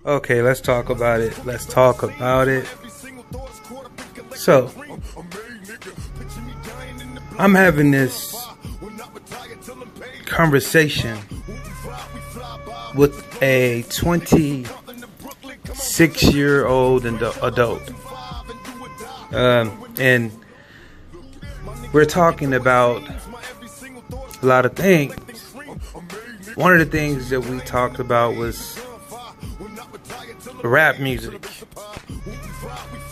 Okay, let's talk about it. Let's talk about it. So, I'm having this conversation with a 26-year-old adult. And we're talking about a lot of things. One of the things that we talked about was rap music.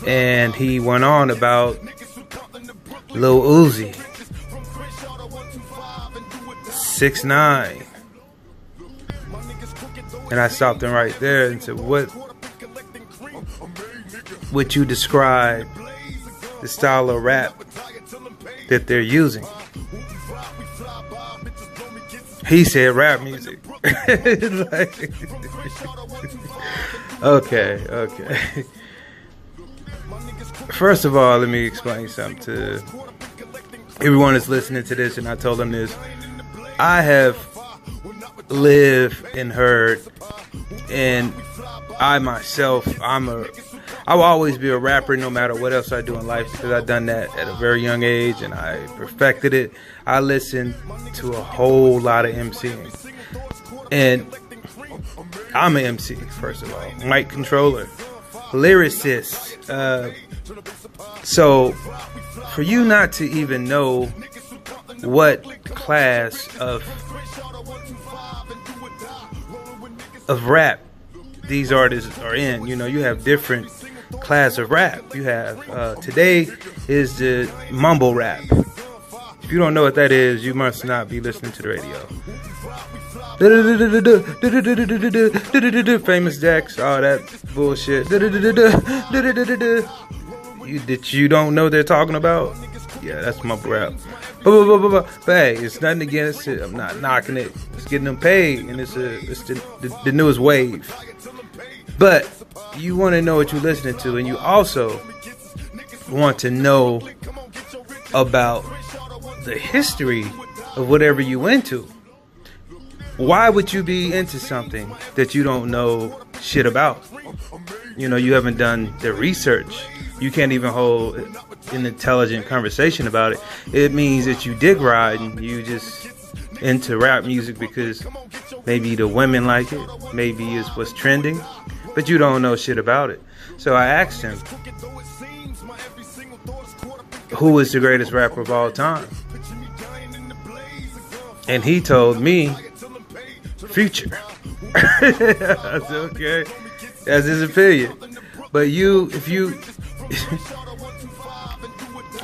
And he went on about Lil Uzi, 6ix9ine. And I stopped him right there and said, what would you describe the style of rap that they're using? He said rap music. Okay. First of all, let me explain something to everyone that's listening to this, and I told them this. I have lived and heard, and I myself, I will always be a rapper no matter what else I do in life, because I've done that at a very young age and I perfected it. I listened to a whole lot of MCing, and I'm an MC, first of all, mic controller, lyricist. So for you not to even know what class of rap these artists are in, you have different class of rap. You have today is the mumble rap. If you don't know what that is, you must not be listening to the radio. Famous Dex, all that bullshit. You don't know what they're talking about? Yeah, that's mumble rap. But hey, it's nothing against it. I'm not knocking it. It's getting them paid, and it's the newest wave. But you want to know what you're listening to, and you also want to know about the history of whatever you into. Why would you be into something that you don't know shit about? You haven't done the research. You can't even hold an intelligent conversation about it. It means that you dig ride and you just into rap music because maybe the women like it, maybe it's what's trending, but you don't know shit about it. So I asked him, who is the greatest rapper of all time? And he told me, Future. I said, okay, that's his opinion. But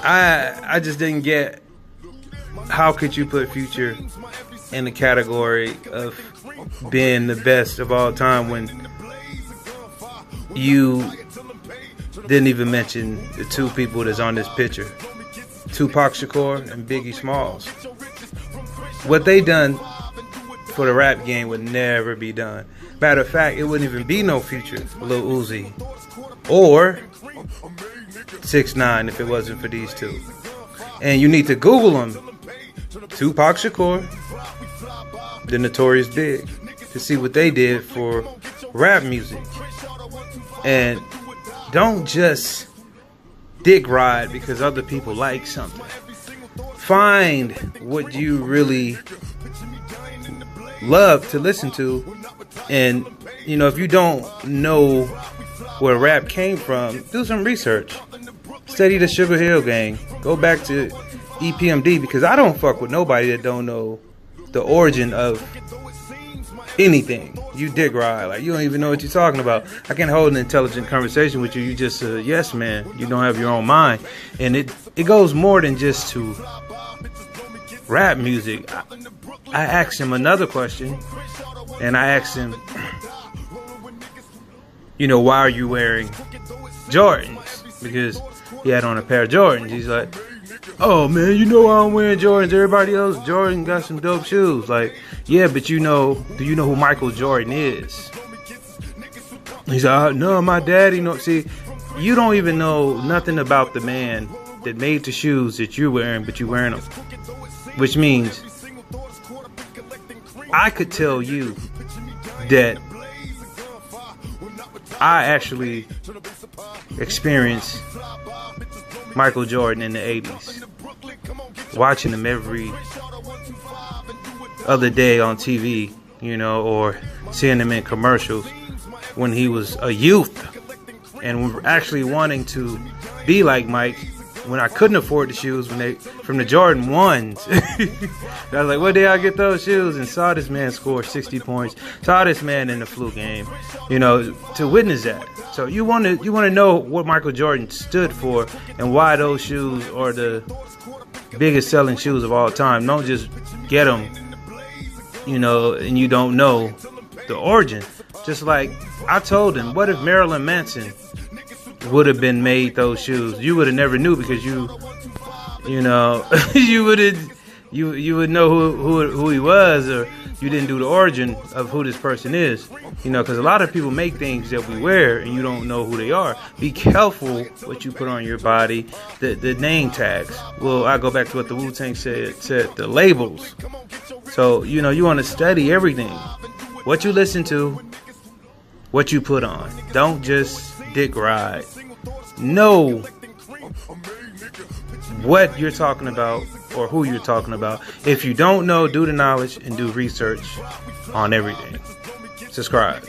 I just didn't get, how could you put Future in the category of being the best of all time when you didn't even mention the two people that's on this picture, Tupac Shakur and Biggie Smalls. What they done for the rap game would never be done. Matter of fact, it wouldn't even be no Future, Lil Uzi, or 6ix9ine if it wasn't for these two. And you need to Google them, Tupac Shakur, the Notorious Big, to see what they did for rap music. And don't just dick ride because other people like something. Find what you really love to listen to. And if you don't know where rap came from, do some research. Study the Sugar Hill Gang. Go back to EPMD, because I don't fuck with nobody that don't know the origin of anything. You dick ride, like you don't even know what you're talking about. I can't hold an intelligent conversation with you. You just a yes man. You don't have your own mind. And it goes more than just to rap music. I asked him another question, and I asked him, why are you wearing Jordans? Because he had on a pair of Jordans. He's like, oh man, I'm wearing Jordans. Everybody else, Jordan got some dope shoes. Like, yeah, but do you know who Michael Jordan is? He's like, no, my daddy knows. See, you don't even know nothing about the man that made the shoes that you're wearing, but you're wearing them. Which means I could tell you that I actually experienced Michael Jordan in the 80s, watching him every other day on TV, or seeing him in commercials when he was a youth, and actually wanting to be like Mike when I couldn't afford the shoes from the Jordan 1s. I was like, where did I get those shoes? And saw this man score 60 points. Saw this man in the flu game, to witness that. So you want to know what Michael Jordan stood for and why those shoes are the biggest selling shoes of all time. Don't just get them, and you don't know the origin. Just like I told him, what if Marilyn Manson would have been made those shoes? You would have never knew, because you would know who he was, or you didn't do the origin of who this person is. Because a lot of people make things that we wear and you don't know who they are. Be careful what you put on your body. The name tags. Well, I go back to what the Wu-Tang said the labels. So you want to study everything. What you listen to, what you put on. Don't just dick ride. Know what you're talking about or who you're talking about. If you don't know, do the knowledge and do research on everything. Subscribe.